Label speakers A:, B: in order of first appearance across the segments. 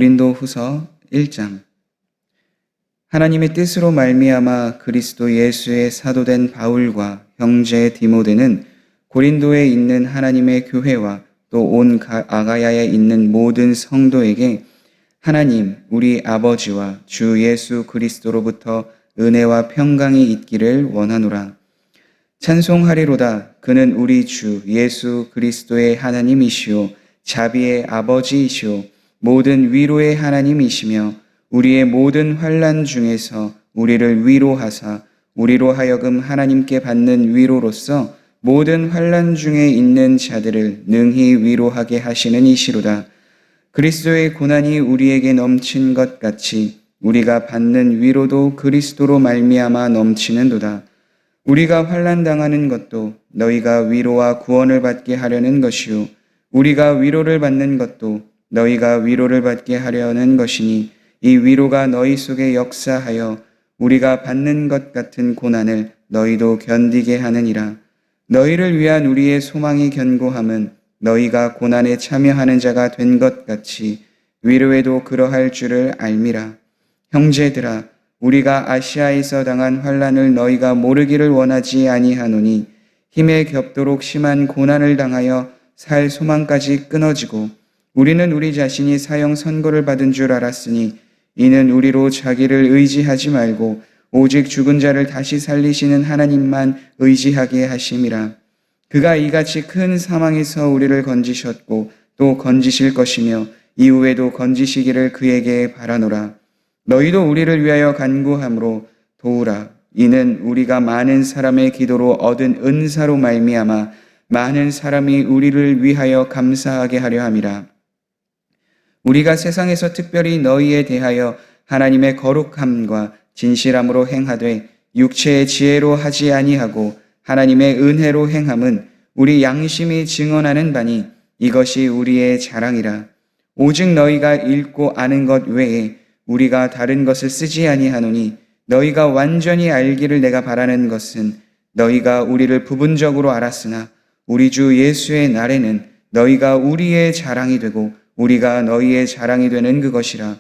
A: 고린도후서 1장. 하나님의 뜻으로 말미암아 그리스도 예수의 사도된 바울과 형제 디모데는 고린도에 있는 하나님의 교회와 또 온 아가야에 있는 모든 성도에게 하나님 우리 아버지와 주 예수 그리스도로부터 은혜와 평강이 있기를 원하노라. 찬송하리로다. 그는 우리 주 예수 그리스도의 하나님이시오 자비의 아버지이시오 모든 위로의 하나님이시며 우리의 모든 환난 중에서 우리를 위로하사 우리로 하여금 하나님께 받는 위로로서 모든 환난 중에 있는 자들을 능히 위로하게 하시는 이시로다. 그리스도의 고난이 우리에게 넘친 것 같이 우리가 받는 위로도 그리스도로 말미암아 넘치는도다. 우리가 환난 당하는 것도 너희가 위로와 구원을 받게 하려는 것이요 우리가 위로를 받는 것도 너희가 위로를 받게 하려는 것이니 이 위로가 너희 속에 역사하여 우리가 받는 것 같은 고난을 너희도 견디게 하느니라. 너희를 위한 우리의 소망이 견고함은 너희가 고난에 참여하는 자가 된 것 같이 위로에도 그러할 줄을 알미라. 형제들아, 우리가 아시아에서 당한 환난을 너희가 모르기를 원하지 아니하노니 힘에 겹도록 심한 고난을 당하여 살 소망까지 끊어지고 우리는 우리 자신이 사형 선고를 받은 줄 알았으니 이는 우리로 자기를 의지하지 말고 오직 죽은 자를 다시 살리시는 하나님만 의지하게 하심이라. 그가 이같이 큰 사망에서 우리를 건지셨고 또 건지실 것이며 이후에도 건지시기를 그에게 바라노라. 너희도 우리를 위하여 간구함으로 도우라. 이는 우리가 많은 사람의 기도로 얻은 은사로 말미암아 많은 사람이 우리를 위하여 감사하게 하려 함이라. 우리가 세상에서 특별히 너희에 대하여 하나님의 거룩함과 진실함으로 행하되 육체의 지혜로 하지 아니하고 하나님의 은혜로 행함은 우리 양심이 증언하는 바니 이것이 우리의 자랑이라. 오직 너희가 읽고 아는 것 외에 우리가 다른 것을 쓰지 아니하노니 너희가 완전히 알기를 내가 바라는 것은 너희가 우리를 부분적으로 알았으나 우리 주 예수의 날에는 너희가 우리의 자랑이 되고 우리가 너희의 자랑이 되는 그것이라.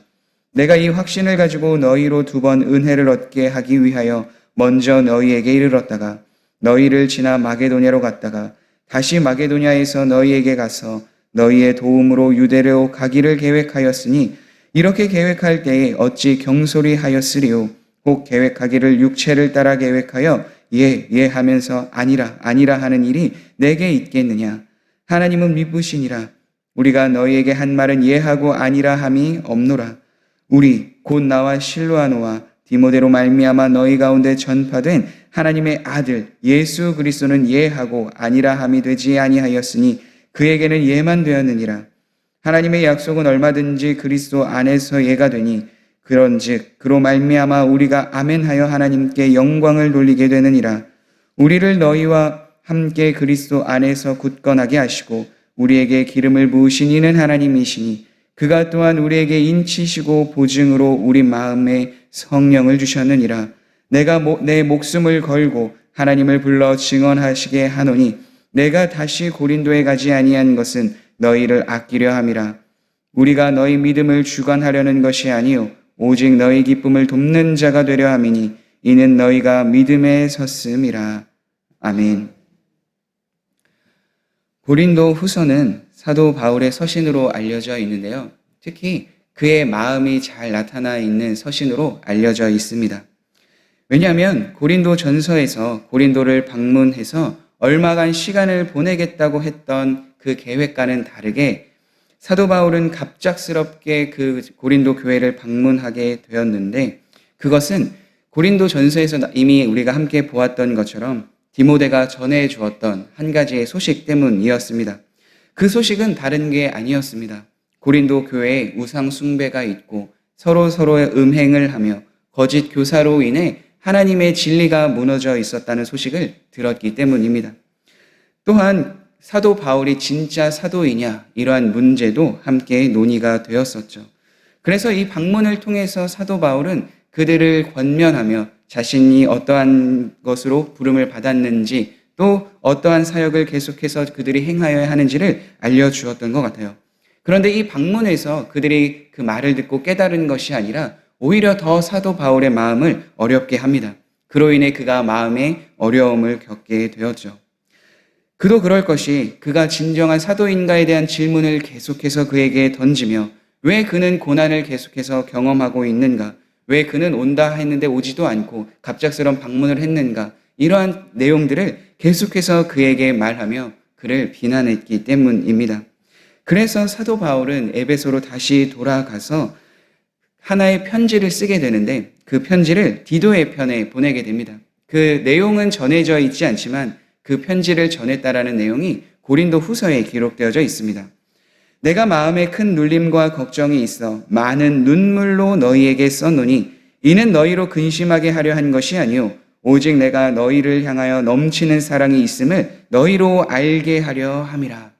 A: 내가 이 확신을 가지고 너희로 2번 은혜를 얻게 하기 위하여 먼저 너희에게 이르렀다가 너희를 지나 마게도냐로 갔다가 다시 마게도냐에서 너희에게 가서 너희의 도움으로 유대로 가기를 계획하였으니 이렇게 계획할 때에 어찌 경솔히 하였으리요. 혹 계획하기를 육체를 따라 계획하여 예 하면서 아니라 하는 일이 내게 있겠느냐. 하나님은 미쁘시니라. 우리가 너희에게 한 말은 예하고 아니라 함이 없노라. 우리 곧 나와 실로아노와 디모데로 말미암아 너희 가운데 전파된 하나님의 아들 예수 그리스도는 예하고 아니라 함이 되지 아니하였으니 그에게는 예만 되었느니라. 하나님의 약속은 얼마든지 그리스도 안에서 예가 되니 그런즉 그로 말미암아 우리가 아멘하여 하나님께 영광을 돌리게 되느니라. 우리를 너희와 함께 그리스도 안에서 굳건하게 하시고 우리에게 기름을 부으신 이는 하나님이시니 그가 또한 우리에게 인치시고 보증으로 우리 마음에 성령을 주셨느니라. 내가 내 목숨을 걸고 하나님을 불러 증언하시게 하노니 내가 다시 고린도에 가지 아니한 것은 너희를 아끼려 함이라. 우리가 너희 믿음을 주관하려는 것이 아니요 오직 너희 기쁨을 돕는 자가 되려 함이니 이는 너희가 믿음에 섰음이라. 아멘. 고린도 후서는 사도 바울의 서신으로 알려져 있는데요. 특히 그의 마음이 잘 나타나 있는 서신으로 알려져 있습니다. 왜냐하면 고린도 전서에서 고린도를 방문해서 얼마간 시간을 보내겠다고 했던 그 계획과는 다르게 사도 바울은 갑작스럽게 그 고린도 교회를 방문하게 되었는데 그것은 고린도 전서에서 이미 우리가 함께 보았던 것처럼 디모데가 전해 주었던 한 가지의 소식 때문이었습니다. 그 소식은 다른 게 아니었습니다. 고린도 교회에 우상 숭배가 있고 서로의 음행을 하며 거짓 교사로 인해 하나님의 진리가 무너져 있었다는 소식을 들었기 때문입니다. 또한 사도 바울이 진짜 사도이냐 이러한 문제도 함께 논의가 되었었죠. 그래서 이 방문을 통해서 사도 바울은 그들을 권면하며 자신이 어떠한 것으로 부름을 받았는지 또 어떠한 사역을 계속해서 그들이 행하여야 하는지를 알려주었던 것 같아요. 그런데 이 방문에서 그들이 그 말을 듣고 깨달은 것이 아니라 오히려 더 사도 바울의 마음을 어렵게 합니다. 그로 인해 그가 마음에 어려움을 겪게 되었죠. 그도 그럴 것이 그가 진정한 사도인가에 대한 질문을 계속해서 그에게 던지며 왜 그는 고난을 계속해서 경험하고 있는가? 왜 그는 온다 했는데 오지도 않고 갑작스런 방문을 했는가? 이러한 내용들을 계속해서 그에게 말하며 그를 비난했기 때문입니다. 그래서 사도 바울은 에베소로 다시 돌아가서 하나의 편지를 쓰게 되는데 그 편지를 디도의 편에 보내게 됩니다. 그 내용은 전해져 있지 않지만 그 편지를 전했다라는 내용이 고린도 후서에 기록되어져 있습니다. 내가 마음에 큰 눌림과 걱정이 있어 많은 눈물로 너희에게 썼노니 이는 너희로 근심하게 하려 한 것이 아니요 오직 내가 너희를 향하여 넘치는 사랑이 있음을 너희로 알게 하려 함이라.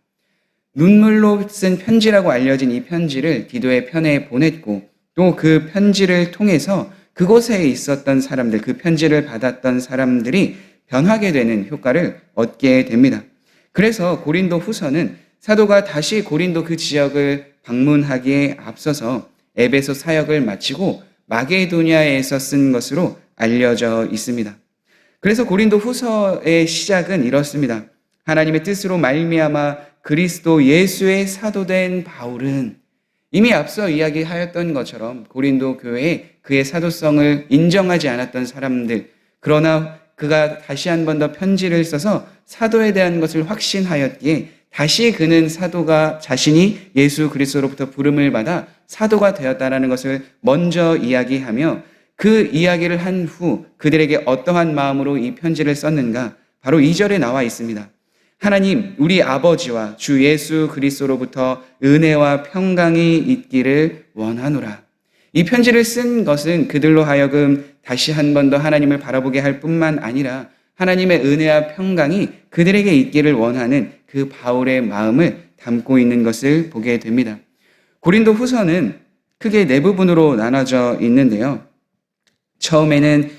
A: 눈물로 쓴 편지라고 알려진 이 편지를 디도의 편에 보냈고 또 그 편지를 통해서 그곳에 있었던 사람들, 그 편지를 받았던 사람들이 변하게 되는 효과를 얻게 됩니다. 그래서 고린도 후서는 사도가 다시 고린도 그 지역을 방문하기에 앞서서 에베소 사역을 마치고 마게도냐에서 쓴 것으로 알려져 있습니다. 그래서 고린도 후서의 시작은 이렇습니다. 하나님의 뜻으로 말미암아 그리스도 예수의 사도된 바울은 이미 앞서 이야기하였던 것처럼 고린도 교회에 그의 사도성을 인정하지 않았던 사람들, 그러나 그가 다시 한 번 더 편지를 써서 사도에 대한 것을 확신하였기에 다시 그는 사도가 자신이 예수 그리스도로부터 부름을 받아 사도가 되었다는 것을 먼저 이야기하며 그 이야기를 한 후 그들에게 어떠한 마음으로 이 편지를 썼는가? 바로 2절에 나와 있습니다. 하나님 우리 아버지와 주 예수 그리스도로부터 은혜와 평강이 있기를 원하노라. 이 편지를 쓴 것은 그들로 하여금 다시 한 번 더 하나님을 바라보게 할 뿐만 아니라 하나님의 은혜와 평강이 그들에게 있기를 원하는 그 바울의 마음을 담고 있는 것을 보게 됩니다. 고린도 후서는 크게 네 부분으로 나눠져 있는데요. 처음에는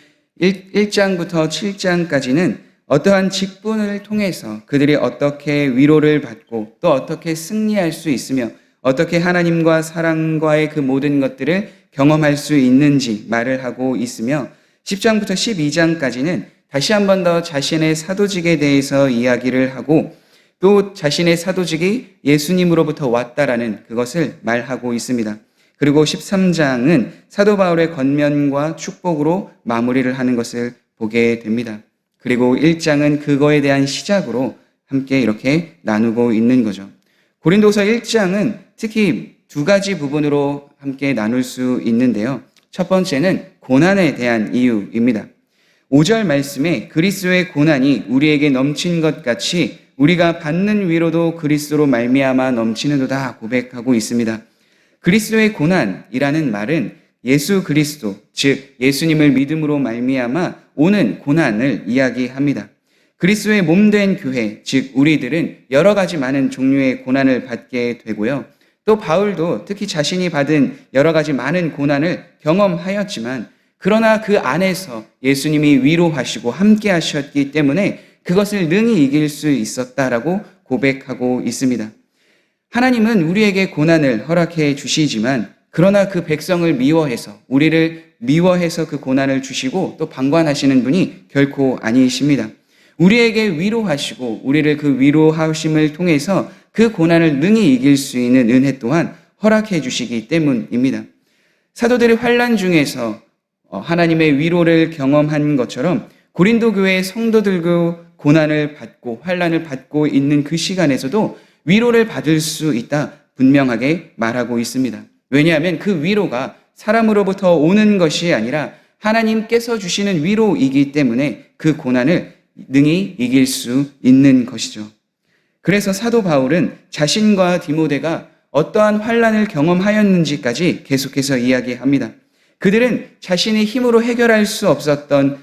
A: 1장부터 7장까지는 어떠한 직분을 통해서 그들이 어떻게 위로를 받고 또 어떻게 승리할 수 있으며 어떻게 하나님과 사랑과의 그 모든 것들을 경험할 수 있는지 말을 하고 있으며 10장부터 12장까지는 다시 한 번 더 자신의 사도직에 대해서 이야기를 하고 또 자신의 사도직이 예수님으로부터 왔다라는 그것을 말하고 있습니다. 그리고 13장은 사도 바울의 권면과 축복으로 마무리를 하는 것을 보게 됩니다. 그리고 1장은 그거에 대한 시작으로 함께 이렇게 나누고 있는 거죠. 고린도서 1장은 특히 두 가지 부분으로 함께 나눌 수 있는데요. 첫 번째는 고난에 대한 이유입니다. 5절 말씀에 그리스도의 고난이 우리에게 넘친 것 같이 우리가 받는 위로도 그리스도로 말미암아 넘치는도다 고백하고 있습니다. 그리스도의 고난이라는 말은 예수 그리스도, 즉 예수님을 믿음으로 말미암아 오는 고난을 이야기합니다. 그리스도의 몸된 교회, 즉 우리들은 여러 가지 많은 종류의 고난을 받게 되고요. 또 바울도 특히 자신이 받은 여러 가지 많은 고난을 경험하였지만 그러나 그 안에서 예수님이 위로하시고 함께 하셨기 때문에 그것을 능히 이길 수 있었다라고 고백하고 있습니다. 하나님은 우리에게 고난을 허락해 주시지만 그러나 그 백성을 미워해서 우리를 미워해서 그 고난을 주시고 또 방관하시는 분이 결코 아니십니다. 우리에게 위로하시고 우리를 그 위로하심을 통해서 그 고난을 능히 이길 수 있는 은혜 또한 허락해 주시기 때문입니다. 사도들이 환난 중에서 하나님의 위로를 경험한 것처럼 고린도 교회의 성도들도 고난을 받고 환난을 받고 있는 그 시간에서도 위로를 받을 수 있다 분명하게 말하고 있습니다. 왜냐하면 그 위로가 사람으로부터 오는 것이 아니라 하나님께서 주시는 위로이기 때문에 그 고난을 능히 이길 수 있는 것이죠. 그래서 사도 바울은 자신과 디모데가 어떠한 환난을 경험하였는지까지 계속해서 이야기합니다. 그들은 자신의 힘으로 해결할 수 없었던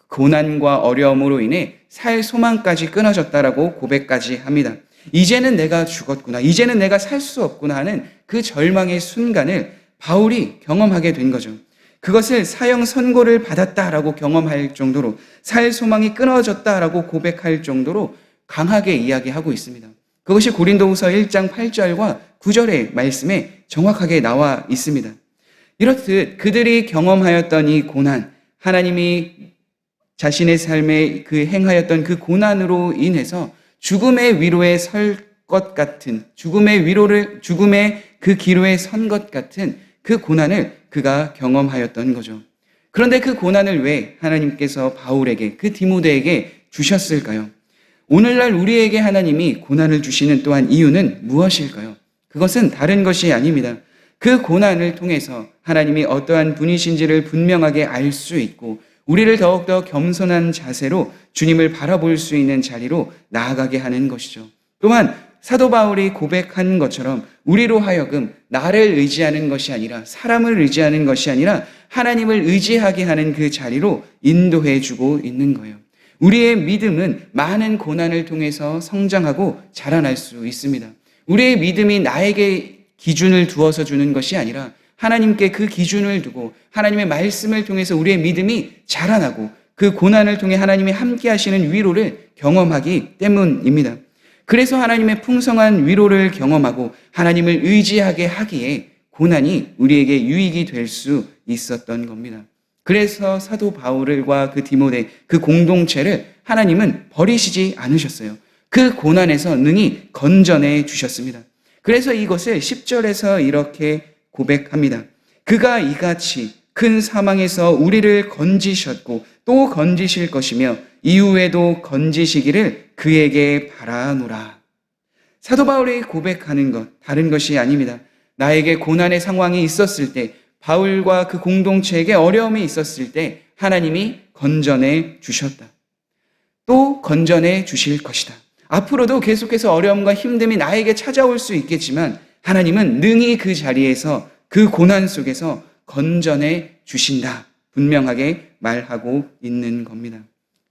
A: 고난과 어려움으로 인해 살 소망까지 끊어졌다라고 고백까지 합니다. 이제는 내가 죽었구나, 이제는 내가 살 수 없구나 하는 그 절망의 순간을 바울이 경험하게 된 거죠. 그것을 사형 선고를 받았다라고 경험할 정도로 살 소망이 끊어졌다라고 고백할 정도로 강하게 이야기하고 있습니다. 그것이 고린도후서 1장 8절과 9절의 말씀에 정확하게 나와 있습니다. 이렇듯 그들이 경험하였던 이 고난, 하나님이 자신의 삶에 그 행하였던 그 고난으로 인해서 죽음의 위로에 설 것 같은, 죽음의 그 기로에 선 것 같은 그 고난을 그가 경험하였던 거죠. 그런데 그 고난을 왜 하나님께서 바울에게, 그 디모데에게 주셨을까요? 오늘날 우리에게 하나님이 고난을 주시는 또한 이유는 무엇일까요? 그것은 다른 것이 아닙니다. 그 고난을 통해서 하나님이 어떠한 분이신지를 분명하게 알 수 있고 우리를 더욱더 겸손한 자세로 주님을 바라볼 수 있는 자리로 나아가게 하는 것이죠. 또한 사도 바울이 고백한 것처럼 우리로 하여금 나를 의지하는 것이 아니라, 사람을 의지하는 것이 아니라 하나님을 의지하게 하는 그 자리로 인도해 주고 있는 거예요. 우리의 믿음은 많은 고난을 통해서 성장하고 자라날 수 있습니다. 우리의 믿음이 나에게 기준을 두어서 주는 것이 아니라 하나님께 그 기준을 두고 하나님의 말씀을 통해서 우리의 믿음이 자라나고 그 고난을 통해 하나님이 함께 하시는 위로를 경험하기 때문입니다. 그래서 하나님의 풍성한 위로를 경험하고 하나님을 의지하게 하기에 고난이 우리에게 유익이 될 수 있었던 겁니다. 그래서 사도 바울과 그 디모데, 그 공동체를 하나님은 버리시지 않으셨어요. 그 고난에서 능히 건져내 주셨습니다. 그래서 이것을 10절에서 이렇게 고백합니다. 그가 이같이 큰 사망에서 우리를 건지셨고 또 건지실 것이며 이후에도 건지시기를 그에게 바라노라. 사도 바울이 고백하는 것 다른 것이 아닙니다. 나에게 고난의 상황이 있었을 때, 바울과 그 공동체에게 어려움이 있었을 때 하나님이 건져내 주셨다. 또 건져내 주실 것이다. 앞으로도 계속해서 어려움과 힘듦이 나에게 찾아올 수 있겠지만 하나님은 능히 그 자리에서, 그 고난 속에서 건져내 주신다. 분명하게 말하고 있는 겁니다.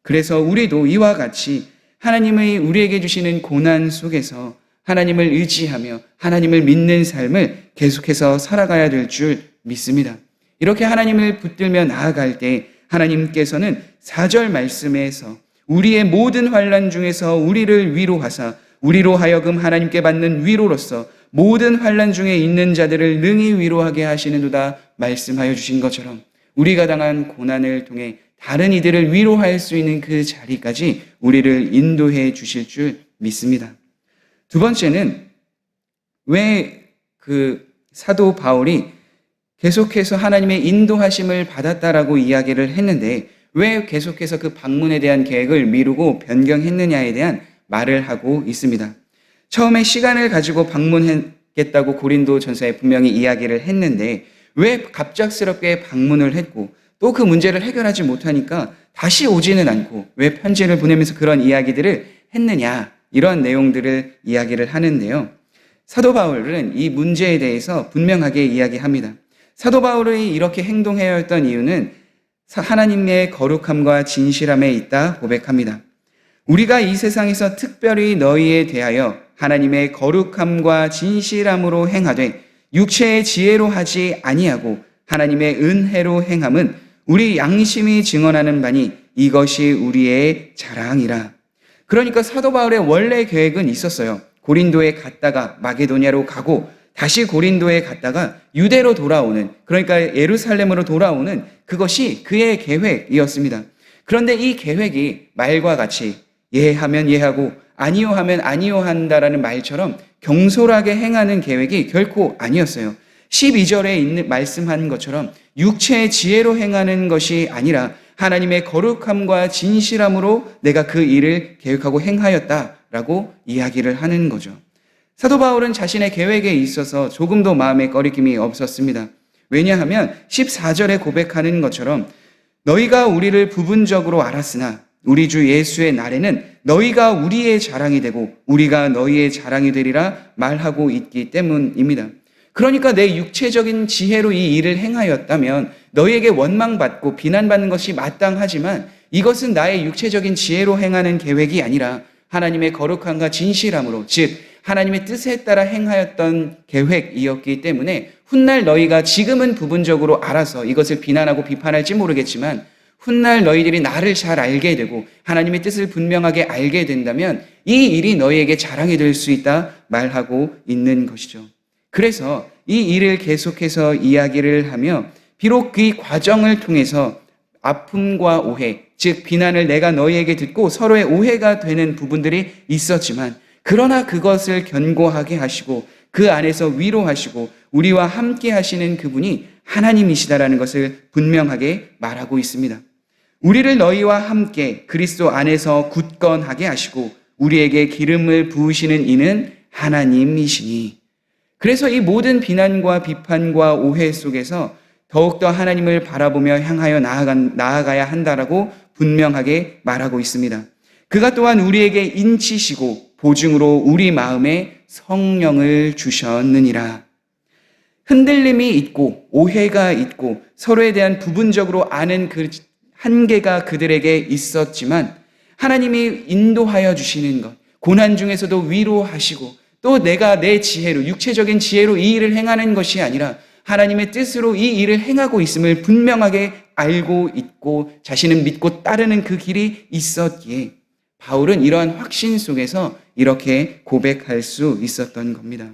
A: 그래서 우리도 이와 같이 하나님의 우리에게 주시는 고난 속에서 하나님을 의지하며 하나님을 믿는 삶을 계속해서 살아가야 될 줄 믿습니다. 이렇게 하나님을 붙들며 나아갈 때 하나님께서는 4절 말씀에서 우리의 모든 환난 중에서 우리를 위로하사 우리로 하여금 하나님께 받는 위로로서 모든 환난 중에 있는 자들을 능히 위로하게 하시는도다 말씀하여 주신 것처럼 우리가 당한 고난을 통해 다른 이들을 위로할 수 있는 그 자리까지 우리를 인도해 주실 줄 믿습니다. 두 번째는 왜 그 사도 바울이 계속해서 하나님의 인도하심을 받았다라고 이야기를 했는데 왜 계속해서 그 방문에 대한 계획을 미루고 변경했느냐에 대한 말을 하고 있습니다. 처음에 시간을 가지고 방문했겠다고 고린도 전서에 분명히 이야기를 했는데 왜 갑작스럽게 방문을 했고 또 그 문제를 해결하지 못하니까 다시 오지는 않고 왜 편지를 보내면서 그런 이야기들을 했느냐, 이런 내용들을 이야기를 하는데요. 사도 바울은 이 문제에 대해서 분명하게 이야기합니다. 사도 바울이 이렇게 행동해야 했던 이유는 하나님의 거룩함과 진실함에 있다 고백합니다. 우리가 이 세상에서 특별히 너희에 대하여 하나님의 거룩함과 진실함으로 행하되 육체의 지혜로 하지 아니하고 하나님의 은혜로 행함은 우리 양심이 증언하는 바니 이것이 우리의 자랑이라. 그러니까 사도 바울의 원래 계획은 있었어요. 고린도에 갔다가 마게도냐로 가고 다시 고린도에 갔다가 유대로 돌아오는, 그러니까 예루살렘으로 돌아오는 그것이 그의 계획이었습니다. 그런데 이 계획이 말과 같이 예하면 예하고 아니요 하면 아니요 한다라는 말처럼 경솔하게 행하는 계획이 결코 아니었어요. 12절에 말씀한 것처럼 육체의 지혜로 행하는 것이 아니라 하나님의 거룩함과 진실함으로 내가 그 일을 계획하고 행하였다라고 이야기를 하는 거죠. 사도 바울은 자신의 계획에 있어서 조금도 마음에 꺼리낌이 없었습니다. 왜냐하면 14절에 고백하는 것처럼 너희가 우리를 부분적으로 알았으나 우리 주 예수의 날에는 너희가 우리의 자랑이 되고 우리가 너희의 자랑이 되리라 말하고 있기 때문입니다. 그러니까 내 육체적인 지혜로 이 일을 행하였다면 너희에게 원망받고 비난받는 것이 마땅하지만 이것은 나의 육체적인 지혜로 행하는 계획이 아니라 하나님의 거룩함과 진실함으로, 즉 하나님의 뜻에 따라 행하였던 계획이었기 때문에 훗날 너희가 지금은 부분적으로 알아서 이것을 비난하고 비판할지 모르겠지만 훗날 너희들이 나를 잘 알게 되고 하나님의 뜻을 분명하게 알게 된다면 이 일이 너희에게 자랑이 될 수 있다 말하고 있는 것이죠. 그래서 이 일을 계속해서 이야기를 하며 비록 그 과정을 통해서 아픔과 오해, 즉 비난을 내가 너희에게 듣고 서로의 오해가 되는 부분들이 있었지만 그러나 그것을 견고하게 하시고 그 안에서 위로하시고 우리와 함께 하시는 그분이 하나님이시다라는 것을 분명하게 말하고 있습니다. 우리를 너희와 함께 그리스도 안에서 굳건하게 하시고 우리에게 기름을 부으시는 이는 하나님이시니. 그래서 이 모든 비난과 비판과 오해 속에서 더욱더 하나님을 바라보며 향하여 나아가야 한다라고 분명하게 말하고 있습니다. 그가 또한 우리에게 인치시고 보증으로 우리 마음에 성령을 주셨느니라. 흔들림이 있고 오해가 있고 서로에 대한 부분적으로 아는 그 한계가 그들에게 있었지만 하나님이 인도하여 주시는 것, 고난 중에서도 위로하시고 또 내가 내 지혜로, 육체적인 지혜로 이 일을 행하는 것이 아니라 하나님의 뜻으로 이 일을 행하고 있음을 분명하게 알고 있고 자신은 믿고 따르는 그 길이 있었기에 바울은 이러한 확신 속에서 이렇게 고백할 수 있었던 겁니다.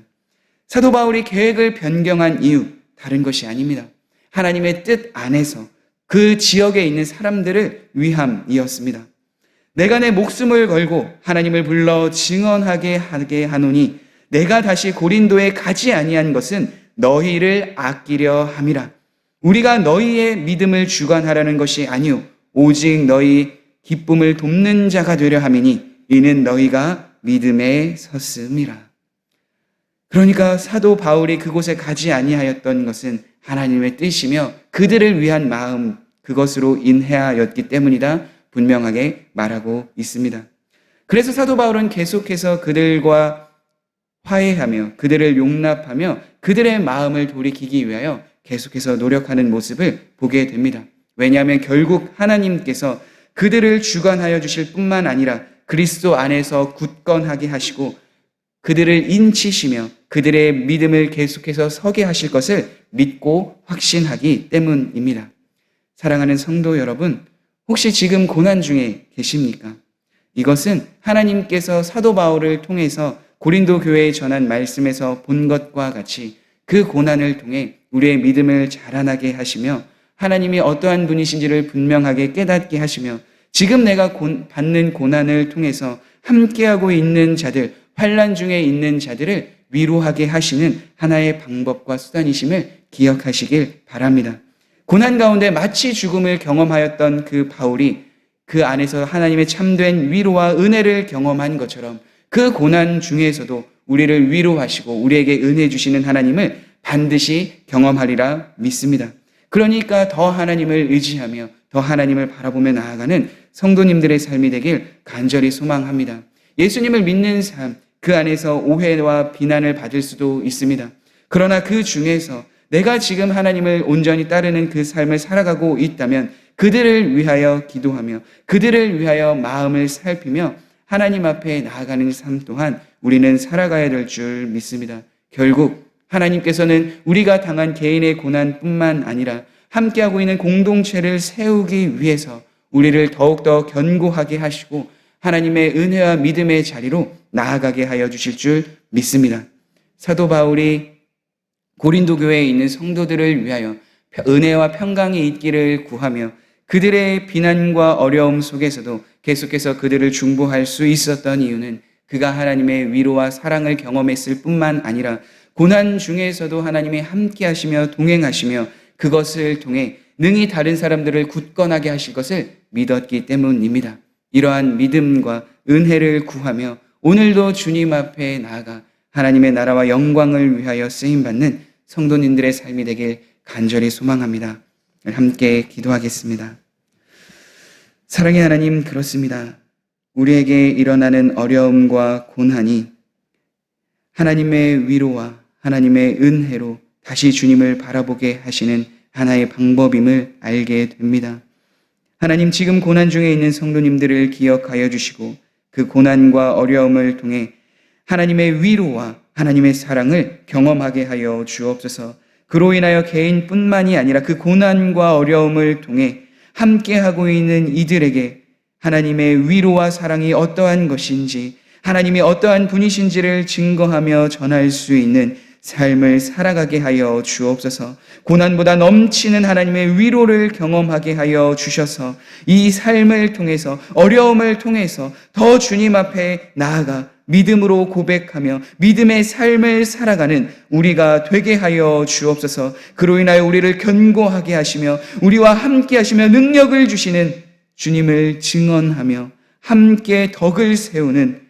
A: 사도 바울이 계획을 변경한 이유 다른 것이 아닙니다. 하나님의 뜻 안에서 그 지역에 있는 사람들을 위함이었습니다. 내가 내 목숨을 걸고 하나님을 불러 증언하게 하게 하노니 내가 다시 고린도에 가지 아니한 것은 너희를 아끼려 함이라. 우리가 너희의 믿음을 주관하라는 것이 아니요 오직 너희 기쁨을 돕는 자가 되려 함이니 이는 너희가 믿음에 섰음이라. 그러니까 사도 바울이 그곳에 가지 아니하였던 것은 하나님의 뜻이며 그들을 위한 마음, 그것으로 인하였기 때문이다 분명하게 말하고 있습니다. 그래서 사도 바울은 계속해서 그들과 화해하며 그들을 용납하며 그들의 마음을 돌이키기 위하여 계속해서 노력하는 모습을 보게 됩니다. 왜냐하면 결국 하나님께서 그들을 주관하여 주실 뿐만 아니라 그리스도 안에서 굳건하게 하시고 그들을 인치시며 그들의 믿음을 계속해서 서게 하실 것을 믿고 확신하기 때문입니다. 사랑하는 성도 여러분, 혹시 지금 고난 중에 계십니까? 이것은 하나님께서 사도 바울을 통해서 고린도 교회에 전한 말씀에서 본 것과 같이 그 고난을 통해 우리의 믿음을 자라나게 하시며 하나님이 어떠한 분이신지를 분명하게 깨닫게 하시며 지금 내가 받는 고난을 통해서 함께하고 있는 자들, 환난 중에 있는 자들을 위로하게 하시는 하나의 방법과 수단이심을 기억하시길 바랍니다. 고난 가운데 마치 죽음을 경험하였던 그 바울이 그 안에서 하나님의 참된 위로와 은혜를 경험한 것처럼 그 고난 중에서도 우리를 위로하시고 우리에게 은혜 주시는 하나님을 반드시 경험하리라 믿습니다. 그러니까 더 하나님을 의지하며 더 하나님을 바라보며 나아가는 성도님들의 삶이 되길 간절히 소망합니다. 예수님을 믿는 삶, 그 안에서 오해와 비난을 받을 수도 있습니다. 그러나 그 중에서 내가 지금 하나님을 온전히 따르는 그 삶을 살아가고 있다면 그들을 위하여 기도하며 그들을 위하여 마음을 살피며 하나님 앞에 나아가는 삶 또한 우리는 살아가야 될 줄 믿습니다. 결국 하나님께서는 우리가 당한 개인의 고난뿐만 아니라 함께하고 있는 공동체를 세우기 위해서 우리를 더욱더 견고하게 하시고 하나님의 은혜와 믿음의 자리로 나아가게 하여 주실 줄 믿습니다. 사도 바울이 고린도 교회에 있는 성도들을 위하여 은혜와 평강이 있기를 구하며 그들의 비난과 어려움 속에서도 계속해서 그들을 중보할 수 있었던 이유는 그가 하나님의 위로와 사랑을 경험했을 뿐만 아니라 고난 중에서도 하나님이 함께 하시며 동행하시며 그것을 통해 능히 다른 사람들을 굳건하게 하실 것을 믿었기 때문입니다. 이러한 믿음과 은혜를 구하며 오늘도 주님 앞에 나아가 하나님의 나라와 영광을 위하여 쓰임받는 성도님들의 삶이 되길 간절히 소망합니다. 함께 기도하겠습니다. 사랑의 하나님, 그렇습니다. 우리에게 일어나는 어려움과 고난이 하나님의 위로와 하나님의 은혜로 다시 주님을 바라보게 하시는 하나의 방법임을 알게 됩니다. 하나님, 지금 고난 중에 있는 성도님들을 기억하여 주시고 그 고난과 어려움을 통해 하나님의 위로와 하나님의 사랑을 경험하게 하여 주옵소서. 그로 인하여 개인뿐만이 아니라 그 고난과 어려움을 통해 함께하고 있는 이들에게 하나님의 위로와 사랑이 어떠한 것인지, 하나님이 어떠한 분이신지를 증거하며 전할 수 있는 삶을 살아가게 하여 주옵소서. 고난보다 넘치는 하나님의 위로를 경험하게 하여 주셔서 이 삶을 통해서, 어려움을 통해서 더 주님 앞에 나아가 믿음으로 고백하며 믿음의 삶을 살아가는 우리가 되게 하여 주옵소서. 그로 인하여 우리를 견고하게 하시며 우리와 함께 하시며 능력을 주시는 주님을 증언하며 함께 덕을 세우는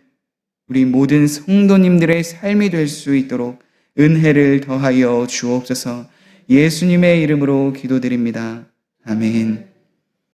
A: 우리 모든 성도님들의 삶이 될 수 있도록 은혜를 더하여 주옵소서. 예수님의 이름으로 기도드립니다. 아멘.